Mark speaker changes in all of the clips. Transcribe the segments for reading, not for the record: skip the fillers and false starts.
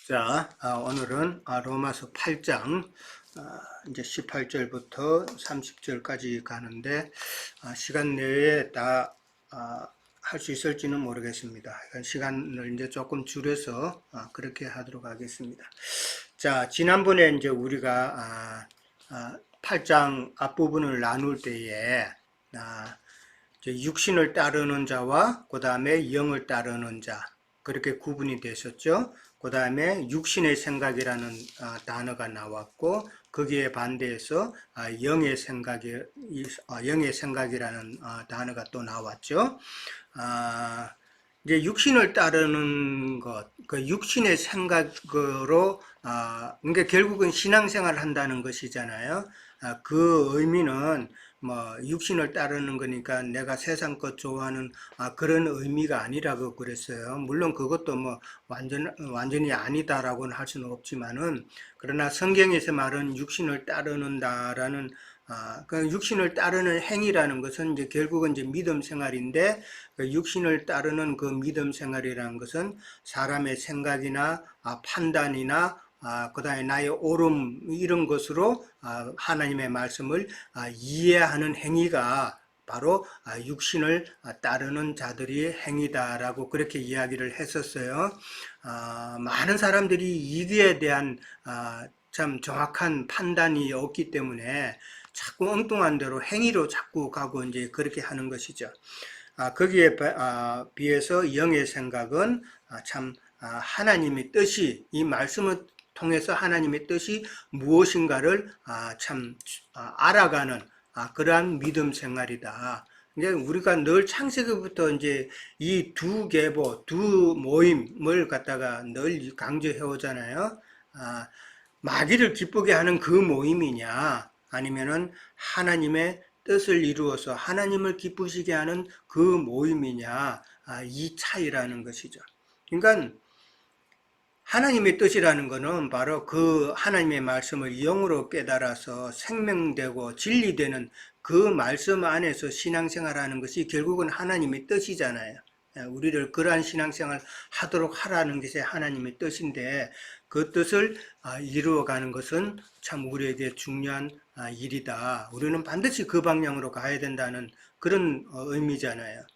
Speaker 1: 자, 오늘은 로마서 8장 이제 18절부터 30절까지 가는데 시간 내에 다 할 수 있을지는 모르겠습니다. 시간을 이제 조금 줄여서 그렇게 하도록 하겠습니다. 자, 지난번에 이제 우리가 8장 앞부분을 나눌 때에 이제 육신을 따르는 자와 그 다음에 영을 따르는 자, 그렇게 구분이 되셨죠. 그 다음에 육신의 생각이라는 단어가 나왔고, 거기에 반대해서 영의 생각이라는 단어가 또 나왔죠. 이제 육신을 따르는 것, 그 육신의 생각으로, 그러니까 결국은 신앙생활을 한다는 것이잖아요. 그 의미는 뭐 육신을 따르는 거니까 내가 세상 것 좋아하는 그런 의미가 아니라고 그랬어요. 물론 그것도 뭐 완전히 아니다라고는 할 수는 없지만은, 그러나 성경에서 말은 육신을 따르는다라는 그 육신을 따르는 행위라는 것은 이제 결국은 이제 믿음 생활인데, 그 육신을 따르는 그 믿음 생활이라는 것은 사람의 생각이나 판단이나 그다음에 나의 옳음 이런 것으로 하나님의 말씀을 이해하는 행위가 바로 육신을 따르는 자들의 행위다라고 그렇게 이야기를 했었어요. 많은 사람들이 이기에 대한 참 정확한 판단이 없기 때문에 자꾸 엉뚱한 대로 행위로 자꾸 가고 이제 그렇게 하는 것이죠. 거기에 비해서 영의 생각은 참 하나님의 뜻이, 이 말씀을 통해서 하나님의 뜻이 무엇인가를 참 알아가는 그러한 믿음 생활이다. 이제 우리가 늘 창세기부터 이제 이 두 계보, 두 모임을 갖다가 늘 강조해 오잖아요. 마귀를 기쁘게 하는 그 모임이냐, 아니면은 하나님의 뜻을 이루어서 하나님을 기쁘시게 하는 그 모임이냐, 이 차이라는 것이죠. 그러니까 하나님의 뜻이라는 것은 바로 그 하나님의 말씀을 영으로 깨달아서 생명되고 진리되는 그 말씀 안에서 신앙생활하는 것이 결국은 하나님의 뜻이잖아요. 우리를 그러한 신앙생활 하도록 하라는 것이 하나님의 뜻인데, 그 뜻을 이루어가는 것은 참 우리에게 중요한 일이다. 우리는 반드시 그 방향으로 가야 된다는 그런 의미잖아요.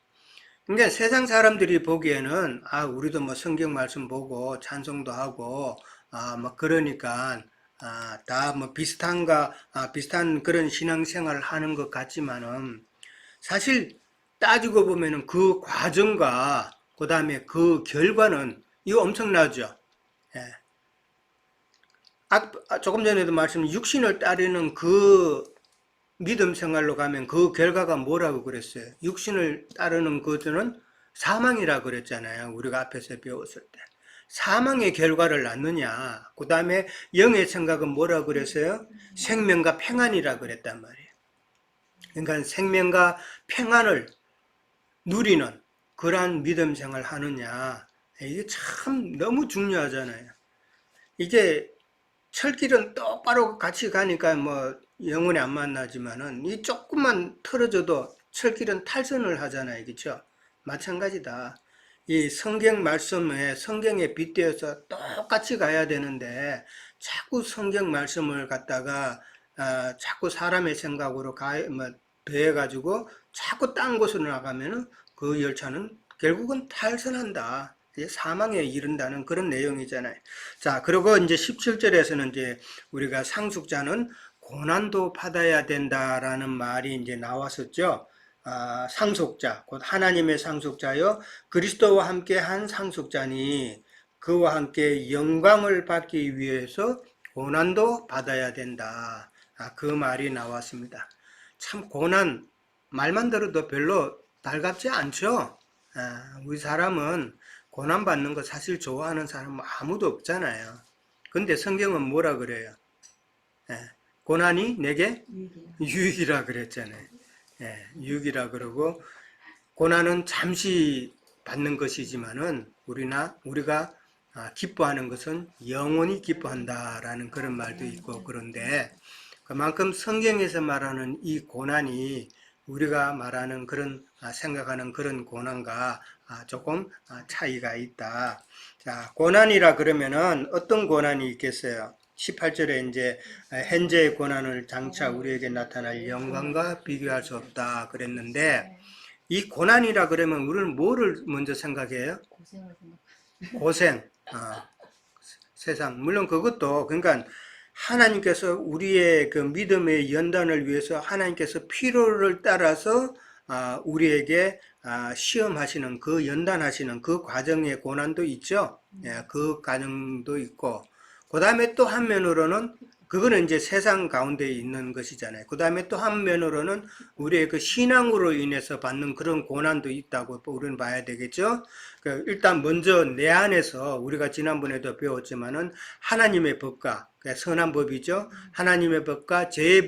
Speaker 1: 그러니까 세상 사람들이 보기에는 우리도 뭐 성경 말씀 보고 찬송도 하고 뭐 그러니까 다 뭐 비슷한 그런 신앙생활을 하는 것 같지만은, 사실 따지고 보면은 그 과정과 그 다음에 그 결과는 이거 엄청나죠. 예. 조금 전에도 말씀, 육신을 따르는 그 믿음 생활로 가면 그 결과가 뭐라고 그랬어요? 육신을 따르는 것들은 사망이라고 그랬잖아요. 우리가 앞에서 배웠을 때. 사망의 결과를 낳느냐. 그 다음에 영의 생각은 뭐라고 그랬어요? 생명과 평안이라고 그랬단 말이에요. 그러니까 생명과 평안을 누리는 그러한 믿음 생활 하느냐. 이게 참 너무 중요하잖아요. 이게 철길은 똑바로 같이 가니까 뭐 영원히 안 만나지만은, 이 조금만 틀어져도 철길은 탈선을 하잖아요. 그렇죠? 마찬가지다. 이 성경 말씀에 성경에 빗대어서 똑같이 가야 되는데, 자꾸 성경 말씀을 갖다가 자꾸 사람의 생각으로 뭐 더해가지고 자꾸 딴 곳으로 나가면은 그 열차는 결국은 탈선한다. 사망에 이른다는 그런 내용이잖아요. 자, 그리고 이제 17절에서는 이제 우리가 상속자는 고난도 받아야 된다라는 말이 이제 나왔었죠. 상속자, 곧 하나님의 상속자여 그리스도와 함께 한 상속자니 그와 함께 영광을 받기 위해서 고난도 받아야 된다. 그 말이 나왔습니다. 참 고난, 말만 들어도 별로 달갑지 않죠. 우리 사람은 고난받는 거 사실 좋아하는 사람 아무도 없잖아요. 근데 성경은 뭐라 그래요? 예, 고난이 내게 유익이라 그랬잖아요. 유익이라 그러고, 고난은 잠시 받는 것이지만은 우리가 기뻐하는 것은 영원히 기뻐한다라는 그런 말도 있고, 그런데 그만큼 성경에서 말하는 이 고난이 우리가 말하는 그런 생각하는 그런 고난과 조금 차이가 있다. 자, 고난이라 그러면은 어떤 고난이 있겠어요? 18절에 이제 현재의 고난을 장차 우리에게 나타날 영광과 비교할 수 없다 그랬는데, 이 고난이라 그러면 우리는 뭐를 먼저 생각해요? 고생. 세상. 물론 그것도, 그러니까 하나님께서 우리의 그 믿음의 연단을 위해서 하나님께서 필요를 따라서 우리에게 시험하시는 그 연단하시는 그 과정의 고난도 있죠. 예, 그 과정도 있고, 그 다음에 또 한면으로는 그거는 이제 세상 가운데 있는 것이잖아요. 그 다음에 또 한면으로는 우리의 그 신앙으로 인해서 받는 그런 고난도 있다고 우리는 봐야 되겠죠. 일단 먼저 내 안에서 우리가 지난번에도 배웠지만은 하나님의 법과 선한 법이죠. 하나님의 법과 죄의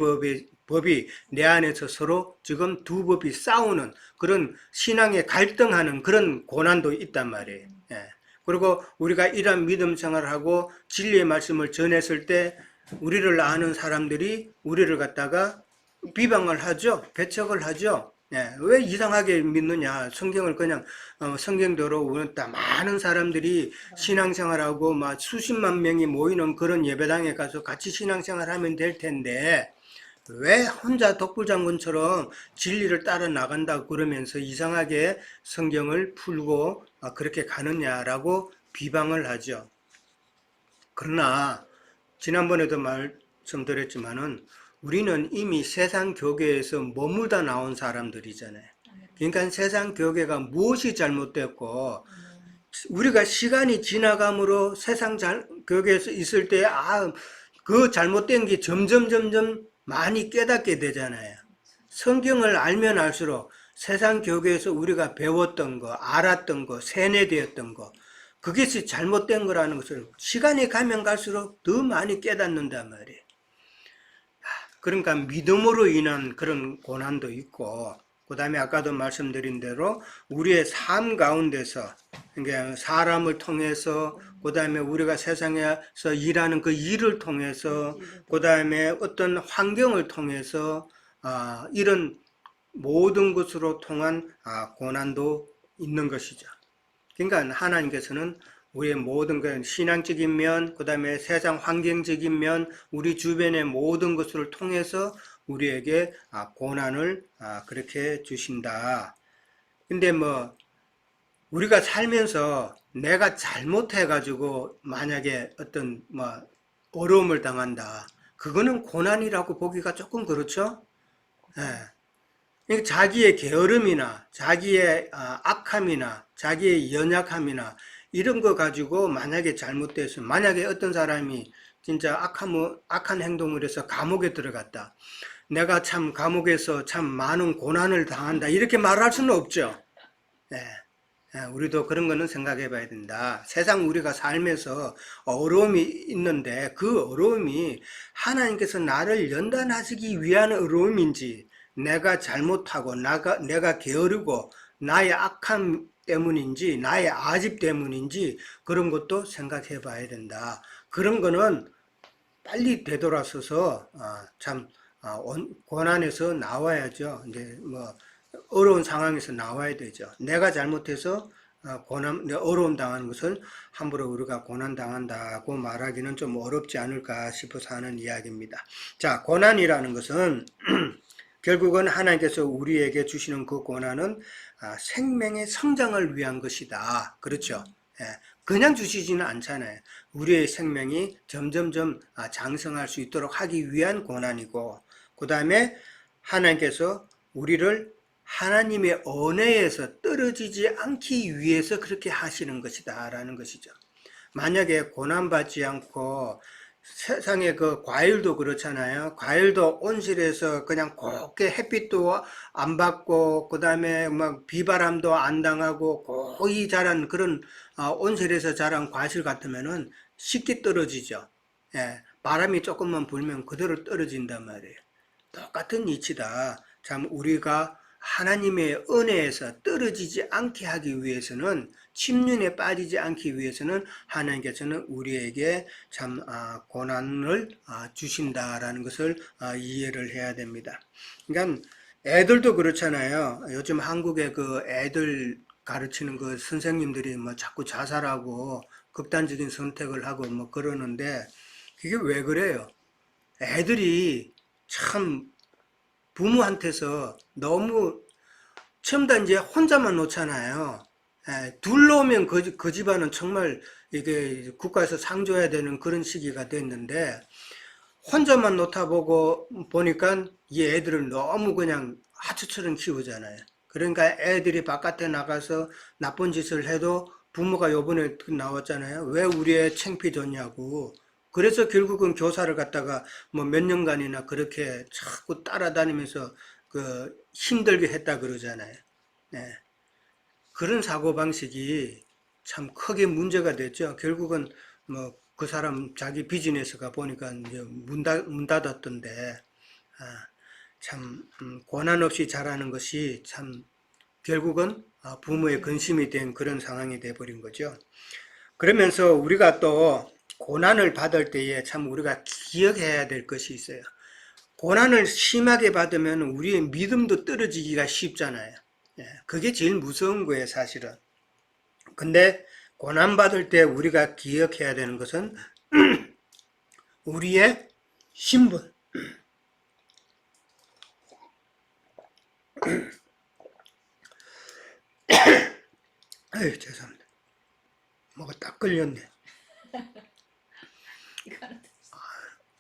Speaker 1: 법이 내 안에서 서로 지금 두 법이 싸우는 그런 신앙에 갈등하는 그런 고난도 있단 말이에요. 예. 그리고 우리가 이러한 믿음 생활을 하고 진리의 말씀을 전했을 때 우리를 아는 사람들이 우리를 갖다가 비방을 하죠. 배척을 하죠. 예, 왜 이상하게 믿느냐. 성경을 그냥 성경대로 많은 사람들이 신앙생활하고 막 수십만 명이 모이는 그런 예배당에 가서 같이 신앙생활하면 될 텐데 왜 혼자 독불장군처럼 진리를 따라 나간다고 그러면서 이상하게 성경을 풀고 그렇게 가느냐라고 비방을 하죠. 그러나 지난번에도 말씀드렸지만은 우리는 이미 세상 교계에서 머물다 나온 사람들이잖아요. 그러니까 세상 교계가 무엇이 잘못됐고 우리가 시간이 지나감으로 세상 교계에서 있을 때 그 잘못된 게 점점 많이 깨닫게 되잖아요. 성경을 알면 알수록 세상 교계에서 우리가 배웠던 거, 알았던 거, 세뇌되었던 거, 그것이 잘못된 거라는 것을 시간이 가면 갈수록 더 많이 깨닫는단 말이에요. 그러니까 믿음으로 인한 그런 고난도 있고, 그 다음에 아까도 말씀드린 대로 우리의 삶 가운데서, 그러니까 사람을 통해서, 그 다음에 우리가 세상에서 일하는 그 일을 통해서, 그 다음에 어떤 환경을 통해서 이런 모든 것으로 통한 고난도 있는 것이죠. 그러니까 하나님께서는 우리의 모든 그 신앙적인 면, 그 다음에 세상 환경적인 면, 우리 주변의 모든 것을 통해서 우리에게 고난을 그렇게 주신다. 근데 뭐 우리가 살면서 내가 잘못해가지고 만약에 어떤 뭐 어려움을 당한다. 그거는 고난이라고 보기가 조금 그렇죠? 예. 자기의 게으름이나 자기의 악함이나 자기의 연약함이나 이런 거 가지고 만약에 잘못돼서 만약에 어떤 사람이 진짜 악한 행동을 해서 감옥에 들어갔다. 내가 참 감옥에서 참 많은 고난을 당한다. 이렇게 말할 수는 없죠. 예. 우리도 그런 거는 생각해 봐야 된다. 세상 우리가 살면서 어려움이 있는데 그 어려움이 하나님께서 나를 연단하시기 위한 어려움인지 내가 잘못하고 내가 게으르고 나의 악함 때문인지 나의 아집 때문인지 그런 것도 생각해 봐야 된다. 그런 거는 빨리 되돌아서서 참 고난에서 나와야죠. 이제 뭐 어려운 상황에서 나와야 되죠. 내가 잘못해서 어려움 당하는 것은 함부로 우리가 고난 당한다고 말하기는 좀 어렵지 않을까 싶어서 하는 이야기입니다. 자, 고난이라는 것은 결국은 하나님께서 우리에게 주시는 그 고난은 생명의 성장을 위한 것이다. 그렇죠? 예, 그냥 주시지는 않잖아요. 우리의 생명이 점점점 장성할 수 있도록 하기 위한 고난이고, 그 다음에 하나님께서 우리를 하나님의 은혜에서 떨어지지 않기 위해서 그렇게 하시는 것이다 라는 것이죠. 만약에 고난받지 않고 세상에 그 과일도 그렇잖아요. 과일도 온실에서 그냥 곱게 햇빛도 안 받고 그 다음에 막 비바람도 안 당하고 고이 자란 그런 온실에서 자란 과실 같으면은 쉽게 떨어지죠. 예, 바람이 조금만 불면 그대로 떨어진단 말이에요. 똑같은 이치다. 참 우리가 하나님의 은혜에서 떨어지지 않게 하기 위해서는 침륜에 빠지지 않기 위해서는 하나님께서는 우리에게 참 고난을 주신다라는 것을 이해를 해야 됩니다. 그러니까 애들도 그렇잖아요. 요즘 한국의 그 애들 가르치는 그 선생님들이 뭐 자꾸 자살하고 극단적인 선택을 하고 뭐 그러는데 그게 왜 그래요? 애들이 참 부모한테서 너무 처음 다 이제 혼자만 놓잖아요. 둘 놓으면 그 집안은 정말 이게 국가에서 상줘야 되는 그런 시기가 됐는데 혼자만 놓다 보고 보니까 이 애들을 너무 그냥 하초처럼 키우잖아요. 그러니까 애들이 바깥에 나가서 나쁜 짓을 해도 부모가 요번에 나왔잖아요. 왜 우리 애 창피졌냐고. 그래서 결국은 교사를 갖다가 뭐 몇 년간이나 그렇게 자꾸 따라다니면서 그 힘들게 했다 그러잖아요. 네. 그런 사고방식이 참 크게 문제가 됐죠. 결국은 뭐 그 사람 자기 비즈니스가 보니까 이제 문 닫았던데, 아, 참, 고난 없이 자라는 것이 참 결국은 부모의 근심이 된 그런 상황이 돼버린 거죠. 그러면서 우리가 또 고난을 받을 때에 참 우리가 기억해야 될 것이 있어요. 고난을 심하게 받으면 우리의 믿음도 떨어지기가 쉽잖아요. 예, 그게 제일 무서운 거예요, 사실은. 근데 고난받을 때 우리가 기억해야 되는 것은 우리의 신분. 아유, 죄송합니다. 뭐가 딱 걸렸네.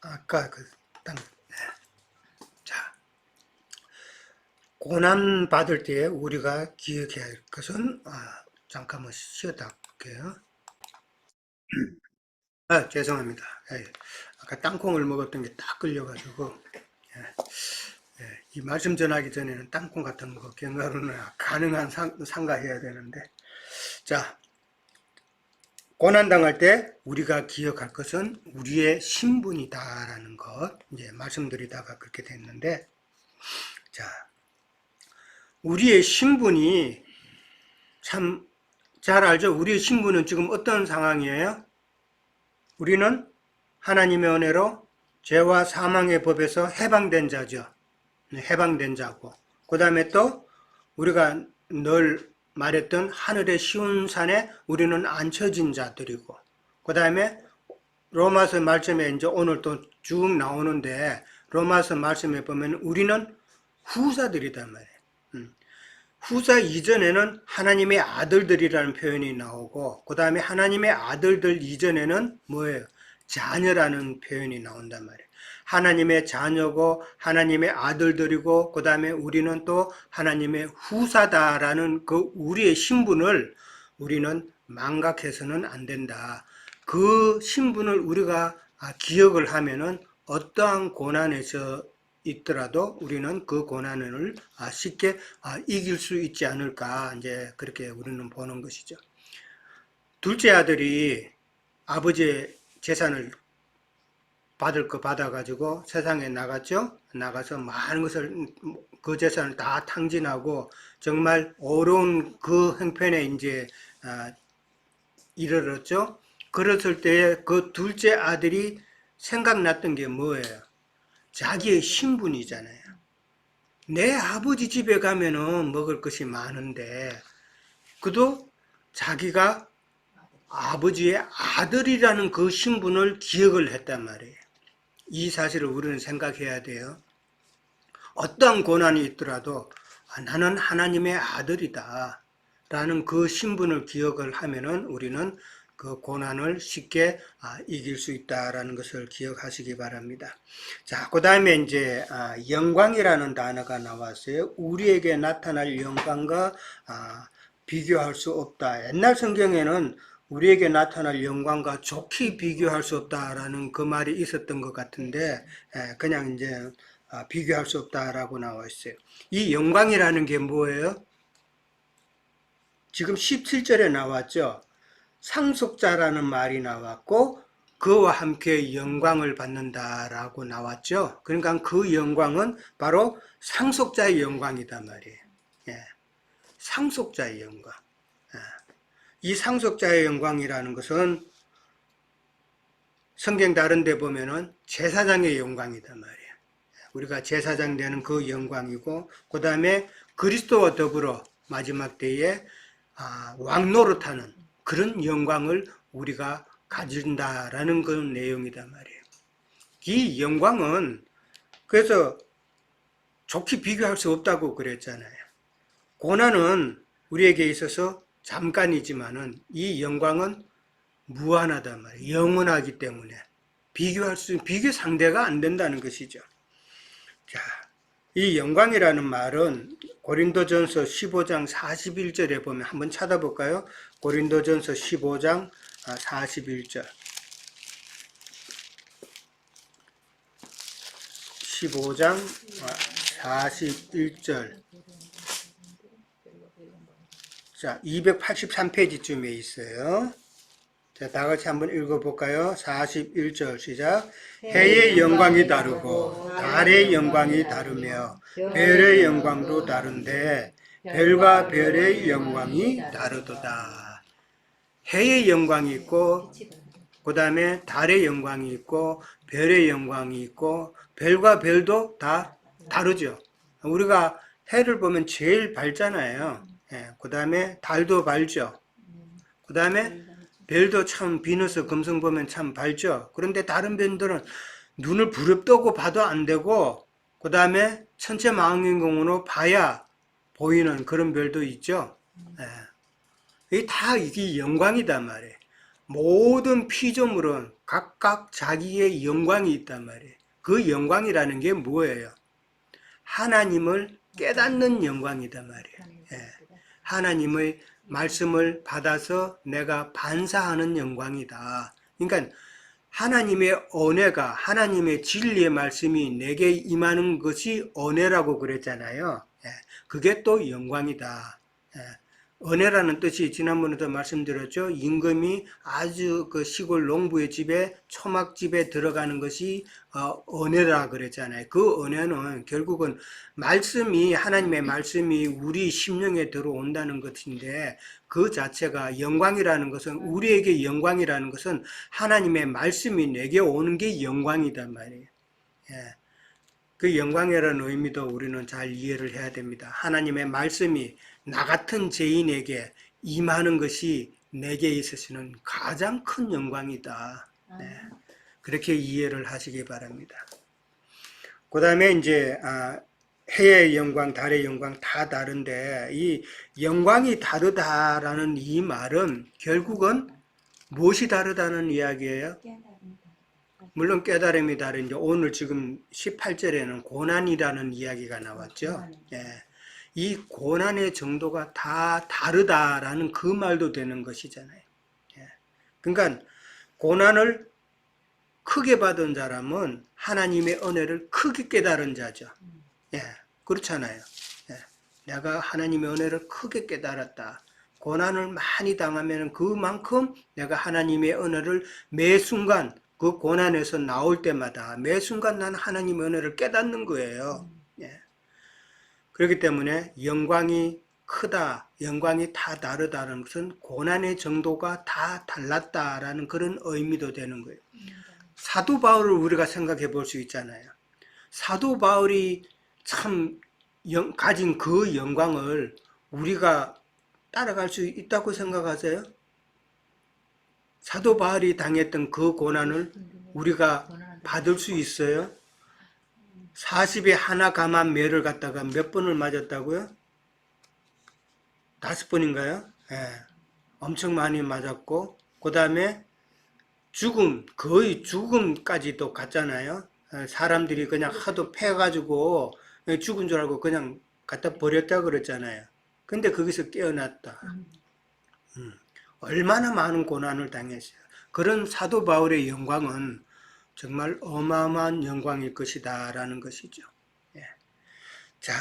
Speaker 1: 아까 그, 딱, 자, 고난받을 때 우리가 기억해야 할 것은, 잠깐만 쉬었다 할게요. 죄송합니다. 예, 아까 땅콩을 먹었던 게 딱 걸려가지고, 이 말씀 전하기 전에는 땅콩 같은 거 견과류는 가능한 상가해야 되는데, 자, 고난당할 때 우리가 기억할 것은 우리의 신분이다라는 것, 이제 말씀드리다가 그렇게 됐는데, 자, 우리의 신분이 참 잘 알죠? 우리의 신분은 지금 어떤 상황이에요? 우리는 하나님의 은혜로 죄와 사망의 법에서 해방된 자죠. 해방된 자고. 그 다음에 또 우리가 늘 말했던 하늘의 쉬운 산에 우리는 앉혀진 자들이고, 그 다음에 로마서 말씀에 이제 오늘 또 쭉 나오는데, 로마서 말씀에 보면 우리는 후사들이단 말이에요. 후사 이전에는 하나님의 아들들이라는 표현이 나오고, 그 다음에 하나님의 아들들 이전에는 뭐예요? 자녀라는 표현이 나온단 말이에요. 하나님의 자녀고 하나님의 아들들이고, 그 다음에 우리는 또 하나님의 후사다라는 그 우리의 신분을 우리는 망각해서는 안 된다. 그 신분을 우리가 기억을 하면은 어떠한 고난에서 있더라도 우리는 그 고난을 쉽게 이길 수 있지 않을까, 이제 그렇게 우리는 보는 것이죠. 둘째 아들이 아버지의 재산을 받을 거 받아가지고 세상에 나갔죠. 나가서 많은 것을, 그 재산을 다 탕진하고 정말 어려운 그 형편에 이제 이르렀죠. 그랬을 때에 그 둘째 아들이 생각났던 게 뭐예요? 자기의 신분이잖아요. 내 아버지 집에 가면은 먹을 것이 많은데, 그도 자기가 아버지의 아들이라는 그 신분을 기억을 했단 말이에요. 이 사실을 우리는 생각해야 돼요. 어떠한 고난이 있더라도 나는 하나님의 아들이다 라는 그 신분을 기억을 하면은 우리는 그 고난을 쉽게 이길 수 있다라는 것을 기억하시기 바랍니다. 자, 그 다음에 이제 영광이라는 단어가 나왔어요. 우리에게 나타날 영광과 비교할 수 없다. 옛날 성경에는 우리에게 나타날 영광과 좋게 비교할 수 없다라는 그 말이 있었던 것 같은데, 그냥 이제 비교할 수 없다라고 나와 있어요. 이 영광이라는 게 뭐예요? 지금 17절에 나왔죠. 상속자라는 말이 나왔고, 그와 함께 영광을 받는다라고 나왔죠. 그러니까 그 영광은 바로 상속자의 영광이다 말이에요. 예, 상속자의 영광. 예. 이 상속자의 영광이라는 것은 성경 다른 데 보면은 제사장의 영광이다 말이에요. 우리가 제사장 되는 그 영광이고, 그 다음에 그리스도와 더불어 마지막 때에 왕 노릇하는 그런 영광을 우리가 가진다라는 그런 내용이단 말이에요. 이 영광은 그래서 좋게 비교할 수 없다고 그랬잖아요. 고난은 우리에게 있어서 잠깐이지만은 이 영광은 무한하단 말이에요. 영원하기 때문에 비교 상대가 안 된다는 것이죠. 자, 이 영광이라는 말은 고린도전서 15장 41절에 보면 한번 찾아볼까요? 고린도전서 15장 41절. 15장 41절. 자, 283페이지쯤에 있어요. 자, 다 같이 한번 읽어볼까요? 41절 시작. 해의 영광이 다르고 달의 영광이 다르며 별의 영광도 다른데 별과 별의 영광이 다르도다. 해의 영광이 있고 그 다음에 달의 영광이 있고 별의 영광이 있고 별과 별도 다 다르죠. 우리가 해를 보면 제일 밝잖아요. 그 다음에 달도 밝죠. 그 다음에 별도 참 비너스 금성 보면 참 밝죠. 그런데 다른 별들은 눈을 부릅뜨고 봐도 안 되고 그 다음에 천체망원경으로 봐야 보이는 그런 별도 있죠. 이게 다 이게 영광이단 말이에요. 모든 피조물은 각각 자기의 영광이 있단 말이에요. 그 영광이라는 게 뭐예요? 하나님을 깨닫는 영광이단 말이에요. 하나님의 말씀을 받아서 내가 반사하는 영광이다. 그러니까 하나님의 은혜가, 하나님의 진리의 말씀이 내게 임하는 것이 은혜라고 그랬잖아요. 그게 또 영광이다. 은혜라는 뜻이 지난번에도 말씀드렸죠. 임금이 아주 그 시골 농부의 집에 초막집에 들어가는 것이 은혜라 그랬잖아요. 그 은혜는 결국은 말씀이 하나님의 말씀이 우리 심령에 들어온다는 것인데 그 자체가 영광이라는 것은 우리에게 영광이라는 것은 하나님의 말씀이 내게 오는 게 영광이단 말이에요. 그 영광이라는 의미도 우리는 잘 이해를 해야 됩니다. 하나님의 말씀이 나 같은 죄인에게 임하는 것이 내게 있어서는 가장 큰 영광이다. 그렇게 이해를 하시기 바랍니다. 그 다음에 이제 해의 영광, 달의 영광 다 다른데 이 영광이 다르다라는 이 말은 결국은 무엇이 다르다는 이야기예요? 물론 깨달음이 다른데 오늘 지금 18절에는 고난이라는 이야기가 나왔죠. 이 고난의 정도가 다 다르다라는 그 말도 되는 것이잖아요. 그러니까 고난을 크게 받은 사람은 하나님의 은혜를 크게 깨달은 자죠. 그렇잖아요. 내가 하나님의 은혜를 크게 깨달았다. 고난을 많이 당하면 그만큼 내가 하나님의 은혜를 매 순간 그 고난에서 나올 때마다 매 순간 난 하나님의 은혜를 깨닫는 거예요. 그렇기 때문에 영광이 크다, 영광이 다 다르다는 것은 고난의 정도가 다 달랐다라는 그런 의미도 되는 거예요. 사도 바울을 우리가 생각해 볼 수 있잖아요. 사도 바울이 참 가진 그 영광을 우리가 따라갈 수 있다고 생각하세요? 사도 바울이 당했던 그 고난을 우리가 받을 수 있어요? 40에 하나 감한 매를 갖다가 몇 번을 맞았다고요? 5번인가요? 엄청 많이 맞았고 그 다음에 죽음, 거의 죽음까지도 갔잖아요. 사람들이 그냥 하도 패가지고 죽은 줄 알고 그냥 갖다 버렸다 그랬잖아요. 근데 거기서 깨어났다. 얼마나 많은 고난을 당했어요. 그런 사도 바울의 영광은 정말 어마어마한 영광일 것이다 라는 것이죠. 자,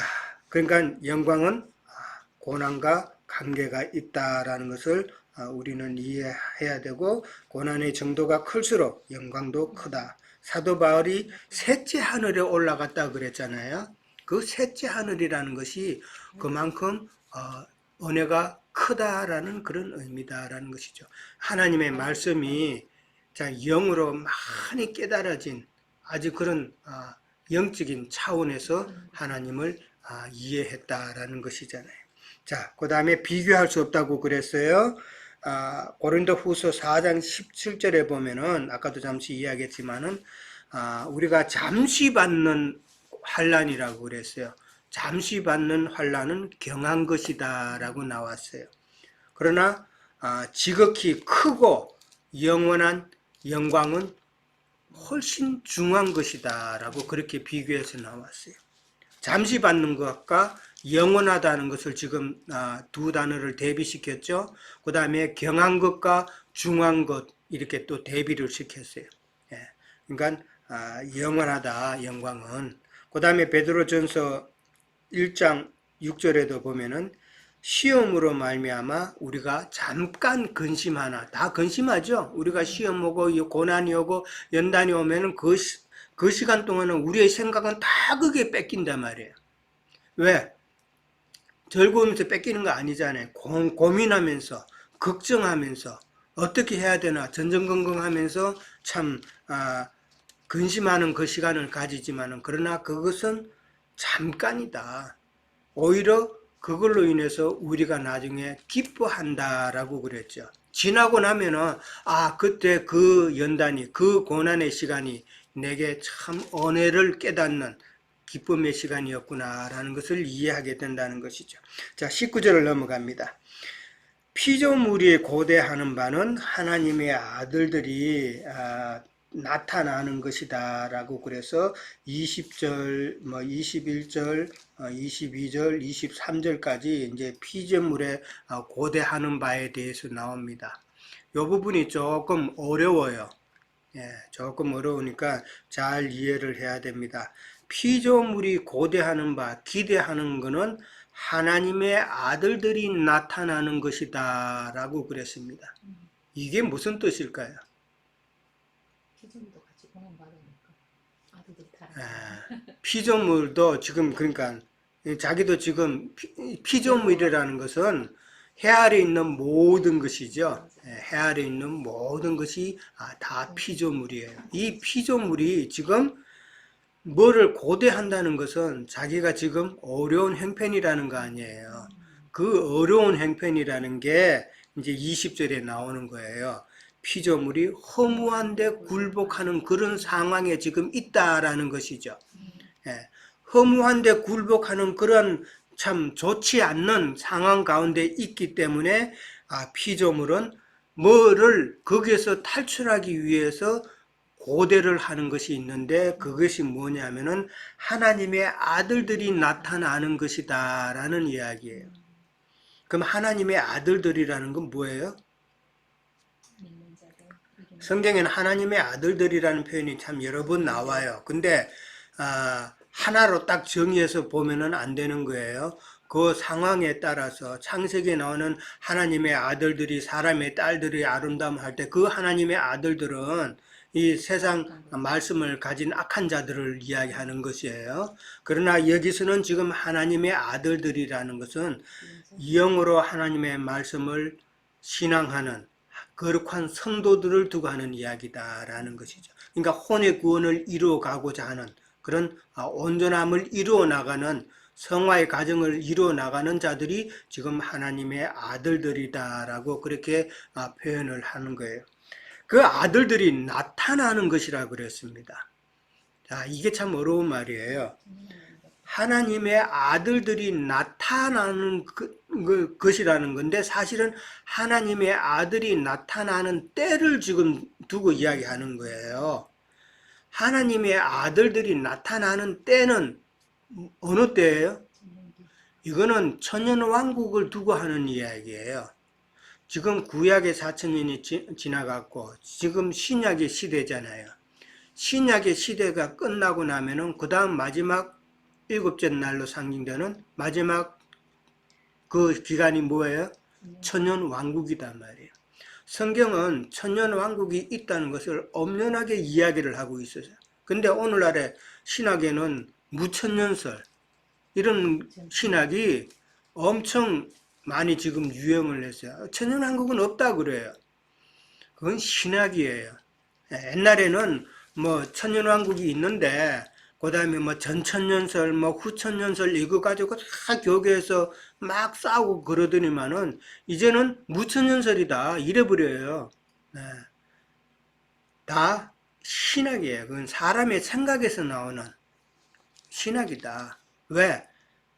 Speaker 1: 그러니까 영광은 고난과 관계가 있다라는 것을 우리는 이해해야 되고 고난의 정도가 클수록 영광도 크다. 사도 바울이 셋째 하늘에 올라갔다 그랬잖아요. 그 셋째 하늘이라는 것이 그만큼 은혜가 크다라는 그런 의미다라는 것이죠. 하나님의 말씀이 자, 영으로 많이 깨달아진 아주 그런 영적인 차원에서 하나님을 이해했다라는 것이잖아요. 자, 그 다음에 비교할 수 없다고 그랬어요. 고린도 후서 4장 17절에 보면은, 아까도 잠시 이야기했지만은, 우리가 잠시 받는 환난이라고 그랬어요. 잠시 받는 환난은 경한 것이다 라고 나왔어요. 그러나 지극히 크고 영원한 영광은 훨씬 중요한 것이다 라고 그렇게 비교해서 나왔어요. 잠시 받는 것과 영원하다는 것을 지금 두 단어를 대비시켰죠. 그 다음에 경한 것과 중한 것 이렇게 또 대비를 시켰어요. 예. 그러니까 영원하다 영광은. 그 다음에 베드로전서 1장 6절에도 보면은 시험으로 말미암아 우리가 잠깐 근심하나, 다 근심하죠. 우리가 시험 오고 고난이 오고 연단이 오면은 그 시간 동안은 우리의 생각은 다 그게 뺏긴단 말이에요. 왜? 즐거우면서 뺏기는 거 아니잖아요. 고민하면서 걱정하면서 어떻게 해야 되나 전전긍긍하면서 참 근심하는 그 시간을 가지지만은, 그러나 그것은 잠깐이다. 오히려 그걸로 인해서 우리가 나중에 기뻐한다라고 그랬죠. 지나고 나면은 그때 그 연단이, 그 고난의 시간이 내게 참 은혜를 깨닫는 기쁨의 시간이었구나라는 것을 이해하게 된다는 것이죠. 자, 19절을 넘어갑니다. 피조물이 고대하는 바는 하나님의 아들들이 나타나는 것이다 라고 그래서 20절, 21절, 22절, 23절까지 이제 피조물의 고대하는 바에 대해서 나옵니다. 이 부분이 조금 어려워요. 예, 조금 어려우니까 잘 이해를 해야 됩니다. 피조물이 고대하는 바, 기대하는 것은 하나님의 아들들이 나타나는 것이다 라고 그랬습니다. 이게 무슨 뜻일까요?
Speaker 2: 피조물도 같이 공헌받으니까 아들들 다.
Speaker 1: 피조물도 지금 그러니까 자기도 지금 피조물이라는 것은 해 아래 있는 모든 것이죠. 해 아래 있는 모든 것이 다 피조물이에요. 이 피조물이 지금 뭐를 고대한다는 것은 자기가 지금 어려운 형편이라는 거 아니에요. 그 어려운 형편이라는 게 이제 20절에 나오는 거예요. 피조물이 허무한데 굴복하는 그런 상황에 지금 있다라는 것이죠. 예, 허무한데 굴복하는 그런 참 좋지 않는 상황 가운데 있기 때문에 피조물은 뭐를 거기에서 탈출하기 위해서 고대를 하는 것이 있는데, 그것이 뭐냐면은 하나님의 아들들이 나타나는 것이다 라는 이야기예요. 그럼 하나님의 아들들이라는 건 뭐예요? 성경에는 하나님의 아들들이라는 표현이 참 여러 번 나와요. 근데 하나로 딱 정의해서 보면은 안 되는 거예요. 그 상황에 따라서 창세기에 나오는 하나님의 아들들이, 사람의 딸들이 아름다움 할 때 그 하나님의 아들들은 이 세상 말씀을 가진 악한 자들을 이야기하는 것이에요. 그러나 여기서는 지금 하나님의 아들들이라는 것은 영으로 하나님의 말씀을 신앙하는 거룩한 성도들을 두고 하는 이야기다라는 것이죠. 그러니까 혼의 구원을 이루어가고자 하는 그런 온전함을 이루어 나가는, 성화의 과정을 이루어 나가는 자들이 지금 하나님의 아들들이다라고 그렇게 표현을 하는 거예요. 그 아들들이 나타나는 것이라고 그랬습니다. 자, 이게 참 어려운 말이에요. 하나님의 아들들이 나타나는 것이라는 건데, 사실은 하나님의 아들이 나타나는 때를 지금 두고 이야기하는 거예요. 하나님의 아들들이 나타나는 때는 어느 때예요? 이거는 천년왕국을 두고 하는 이야기예요. 지금 구약의 4,000년이 지나갔고 지금 신약의 시대잖아요. 신약의 시대가 끝나고 나면은 그 다음 마지막 일곱째 날로 상징되는 마지막 그 기간이 뭐예요? 천년왕국이단 말이에요. 성경은 천년왕국이 있다는 것을 엄연하게 이야기를 하고 있어요. 근데 오늘날의 신학에는 무천년설, 이런 신학이 엄청 많이 지금 유행을 했어요. 천년왕국은 없다 그래요. 그건 신학이에요. 옛날에는 뭐 천년왕국이 있는데 그 다음에 뭐 전천년설, 뭐 후천년설 이거 가지고 다 교계에서 막 싸우고 그러더니만은 이제는 무천년설이다 이래버려요. 네. 다 신학이에요. 그건 사람의 생각에서 나오는 신학이다. 왜?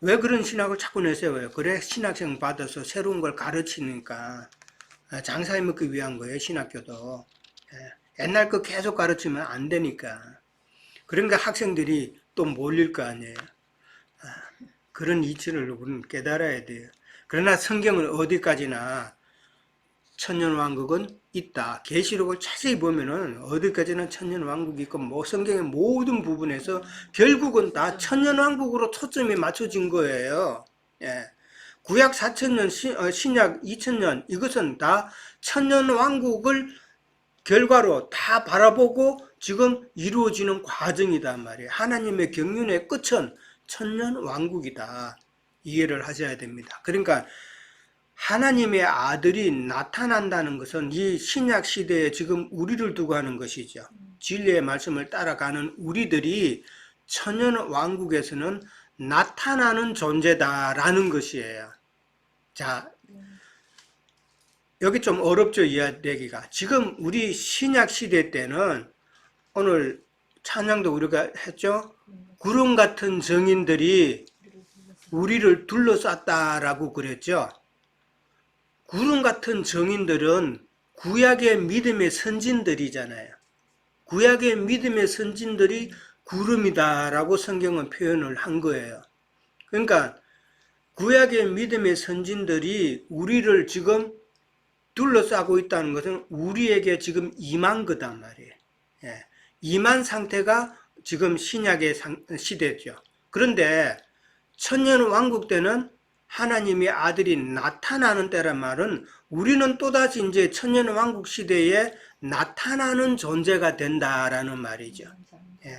Speaker 1: 왜 그런 신학을 자꾸 내세워요? 그래 신학생 받아서 새로운 걸 가르치니까 장사해 먹기 위한 거예요. 신학교도. 옛날 거 계속 가르치면 안 되니까. 그러니까 학생들이 또 몰릴 거 아니에요. 그런 이치를 우리는 깨달아야 돼요. 그러나 성경은 어디까지나 천년왕국은 있다. 계시록을 자세히 보면은 어디까지나 천년왕국이 있고 뭐 성경의 모든 부분에서 결국은 다 천년왕국으로 초점이 맞춰진 거예요. 예. 구약 4천년, 신약 2000년 이것은 다 천년왕국을 결과로 다 바라보고 지금 이루어지는 과정이단 말이에요. 하나님의 경륜의 끝은 천년왕국이다. 이해를 하셔야 됩니다. 그러니까 하나님의 아들이 나타난다는 것은 이 신약 시대에 지금 우리를 두고 하는 것이죠. 진리의 말씀을 따라가는 우리들이 천년왕국에서는 나타나는 존재다라는 것이에요. 자, 여기 좀 어렵죠, 이야기가. 지금 우리 신약 시대 때는 오늘 찬양도 우리가 했죠. 구름 같은 정인들이 우리를 둘러쌌다라고 그랬죠. 구름 같은 정인들은 구약의 믿음의 선진들이잖아요. 구약의 믿음의 선진들이 구름이다라고 성경은 표현을 한 거예요. 그러니까 구약의 믿음의 선진들이 우리를 지금 둘러싸고 있다는 것은 우리에게 지금 임한 거단 말이에요. 예. 임한 상태가 지금 신약의 시대죠. 그런데 천년왕국 때는 하나님의 아들이 나타나는 때란 말은 우리는 또다시 이제 천년왕국 시대에 나타나는 존재가 된다라는 말이죠. 예.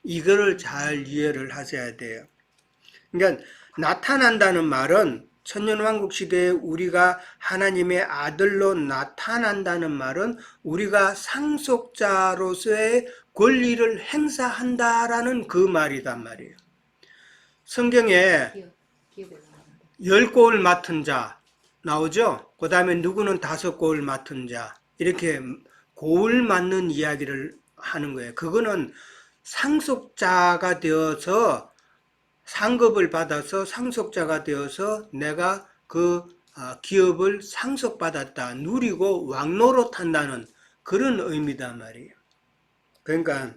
Speaker 1: 이거를 잘 이해를 하셔야 돼요. 그러니까 나타난다는 말은 천년왕국 시대에 우리가 하나님의 아들로 나타난다는 말은 우리가 상속자로서의 권리를 행사한다라는 그 말이단 말이에요. 성경에 10고을 맡은 자 나오죠? 그 다음에 누구는 5고을 맡은 자 이렇게 고을 맡는 이야기를 하는 거예요. 그거는 상속자가 되어서 상급을 받아서 상속자가 되어서 내가 그 기업을 상속받았다, 누리고 왕노릇한다는 그런 의미단 말이에요. 그러니까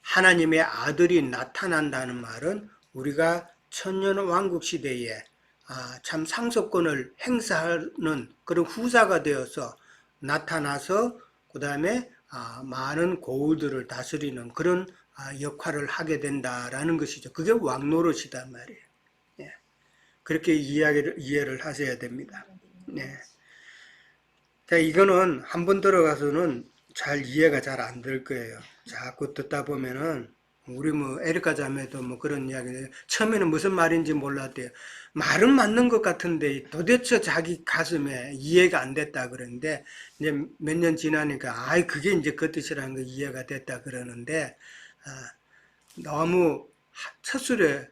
Speaker 1: 하나님의 아들이 나타난다는 말은 우리가 천년왕국 시대에 참 상속권을 행사하는 그런 후사가 되어서 나타나서 그 다음에 많은 고을들을 다스리는 그런 역할을 하게 된다라는 것이죠. 그게 왕노릇이단 말이에요. 예. 그렇게 이해를 하셔야 됩니다. 네. 자, 이거는 한번 들어가서는 잘 이해가 잘 안 될 거예요. 자꾸 듣다 보면은 우리 뭐 에리카 자매도 뭐 그런 이야기 처음에는 무슨 말인지 몰랐대요. 말은 맞는 것 같은데 도대체 자기 가슴에 이해가 안 됐다 그러는데 이제 몇 년 지나니까 그게 이제 그 뜻이라는 거 이해가 됐다 그러는데 너무 첫 술에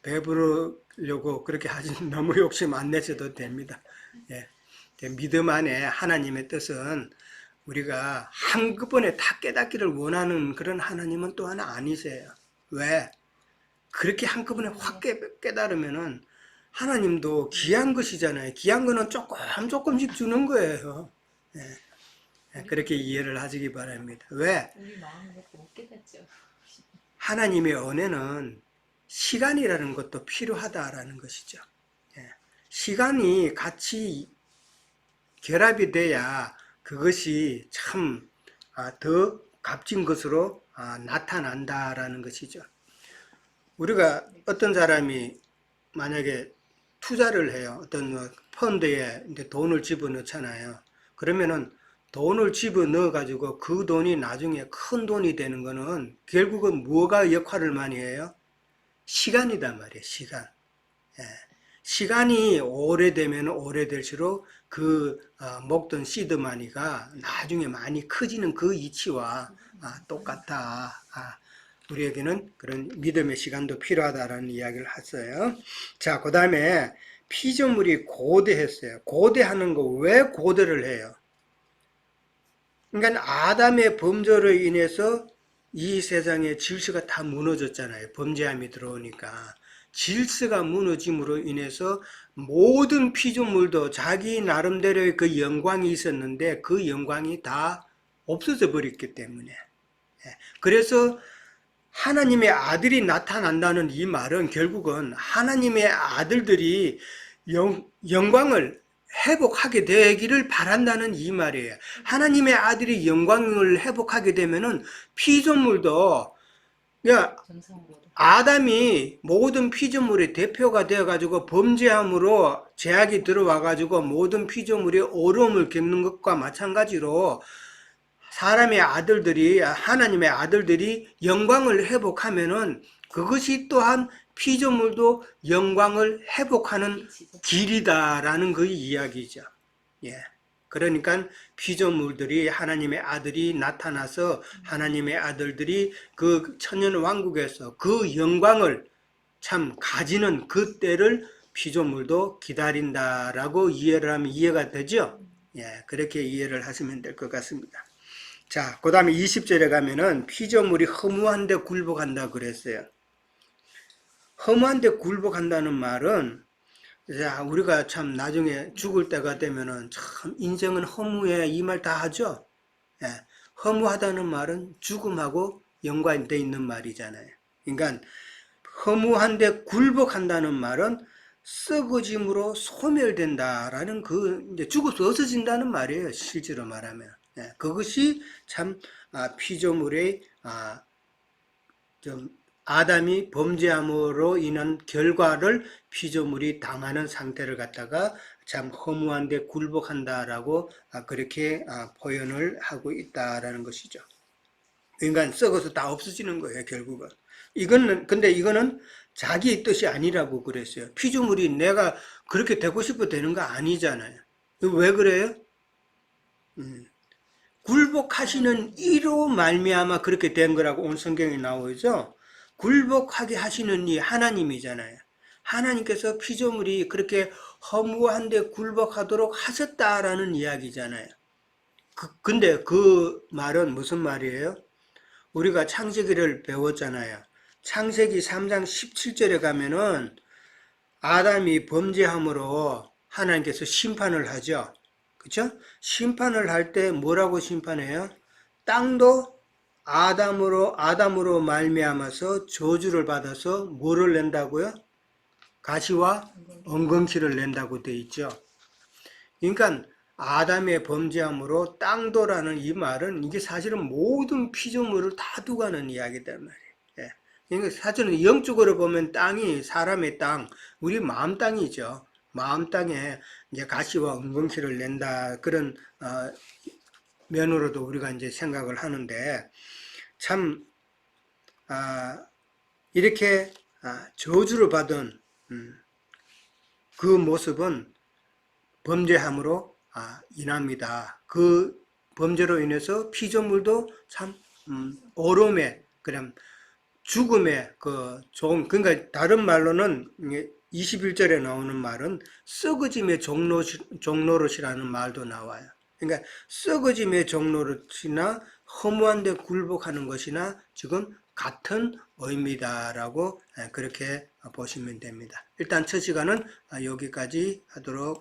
Speaker 1: 배부르려고 그렇게 하지 너무 욕심 안 내셔도 됩니다. 예. 믿음 안에 하나님의 뜻은 우리가 한꺼번에 다 깨닫기를 원하는 그런 하나님은 또 하나 아니세요. 왜? 그렇게 한꺼번에 확 깨달으면은 하나님도 귀한 것이잖아요. 귀한 거는 조금씩 주는 거예요. 예. 그렇게 이해를 하시기 바랍니다. 왜?
Speaker 2: 우리 마음 먹고 못 깨닫죠.
Speaker 1: 하나님의 은혜는 시간이라는 것도 필요하다라는 것이죠. 예. 시간이 같이 결합이 돼야 그것이 참 더 값진 것으로 나타난다라는 것이죠. 우리가 어떤 사람이 만약에 투자를 해요. 어떤 펀드에 이제 돈을 집어넣잖아요. 그러면은 돈을 집어넣어 가지고 그 돈이 나중에 큰 돈이 되는 거는 결국은 뭐가 역할을 많이 해요? 시간이단 말이에요. 시간. 예. 시간이 오래되면 오래될수록 그 먹던 시드마니가 나중에 많이 커지는 그 이치와 똑같다. 우리에게는 그런 믿음의 시간도 필요하다라는 이야기를 했어요. 자, 그 다음에 피조물이 고대했어요. 고대하는 거 왜 고대를 해요? 그러니까 아담의 범죄로 인해서 이 세상의 질서가 다 무너졌잖아요. 범죄함이 들어오니까. 질서가 무너짐으로 인해서 모든 피조물도 자기 나름대로의 그 영광이 있었는데 그 영광이 다 없어져 버렸기 때문에. 그래서 하나님의 아들이 나타난다는 이 말은 결국은 하나님의 아들들이 영광을 회복하게 되기를 바란다는 이 말이에요. 하나님의 아들이 영광을 회복하게 되면은 피조물도, 그러니까
Speaker 2: 정상으로.
Speaker 1: 아담이 모든 피조물의 대표가 되어가지고 범죄함으로 제약이 들어와가지고 모든 피조물이 어려움을 겪는 것과 마찬가지로 사람의 아들들이, 하나님의 아들들이 영광을 회복하면은 그것이 또한 피조물도 영광을 회복하는 길이다라는 그 이야기죠. 예. 그러니까 피조물들이 하나님의 아들이 나타나서 하나님의 아들들이 그 천년 왕국에서 그 영광을 참 가지는 그 때를 피조물도 기다린다라고 이해를 하면 이해가 되죠? 예. 그렇게 이해를 하시면 될 것 같습니다. 자, 그 다음에 20절에 가면은 피조물이 허무한데 굴복한다 그랬어요. 허무한데 굴복한다는 말은, 자, 우리가 참 나중에 죽을 때가 되면은 참 인생은 허무해 이 말 다 하죠. 예, 허무하다는 말은 죽음하고 연관되어 있는 말이잖아요. 그러니까 허무한데 굴복한다는 말은 썩어짐으로 소멸된다라는 그 이제 죽어서 없어진다는 말이에요. 실제로 말하면. 예, 그것이 참 피조물의 좀 아담이 범죄함으로 인한 결과를 피조물이 당하는 상태를 갖다가 참 허무한데 굴복한다라고 그렇게 표현을 하고 있다라는 것이죠. 그러니까 썩어서 다 없어지는 거예요, 결국은. 근데 이거는 자기의 뜻이 아니라고 그랬어요. 피조물이 내가 그렇게 되고 싶어 되는 거 아니잖아요. 왜 그래요? 굴복하시는 이로 말미암아 그렇게 된 거라고 오늘 성경에 나오죠. 굴복하게 하시는 이 하나님이잖아요. 하나님께서 피조물이 그렇게 허무한데 굴복하도록 하셨다라는 이야기잖아요. 근데 그 말은 무슨 말이에요? 우리가 창세기를 배웠잖아요. 창세기 3장 17절에 가면은 아담이 범죄함으로 하나님께서 심판을 하죠. 그렇죠? 심판을 할 때 뭐라고 심판해요? 땅도 아담으로 말미암아서 저주를 받아서 뭐를 낸다고요? 가시와 엉겅퀴를 낸다고 돼 있죠. 그러니까 아담의 범죄함으로 땅도라는 이 말은 이게 사실은 모든 피조물을 다 두가는 이야기단 말이에요. 예. 그러니까 사실은 영적으로 보면 땅이 사람의 땅, 우리 마음 땅이죠. 마음 땅에 이제 가시와 엉겅퀴를 낸다 그런 면으로도 우리가 이제 생각을 하는데 참 이렇게 저주를 받은 그 모습은 범죄함으로 인합니다. 그 범죄로 인해서 피조물도 참 어려움에 그냥 죽음의 그러니까 다른 말로는 21절에 나오는 말은 썩어짐의 종로릇이라는 말도 나와요. 그러니까 썩어짐의 종로릇이나 허무한데 굴복하는 것이나 지금 같은 의미다라고 그렇게 보시면 됩니다. 일단 첫 시간은 여기까지 하도록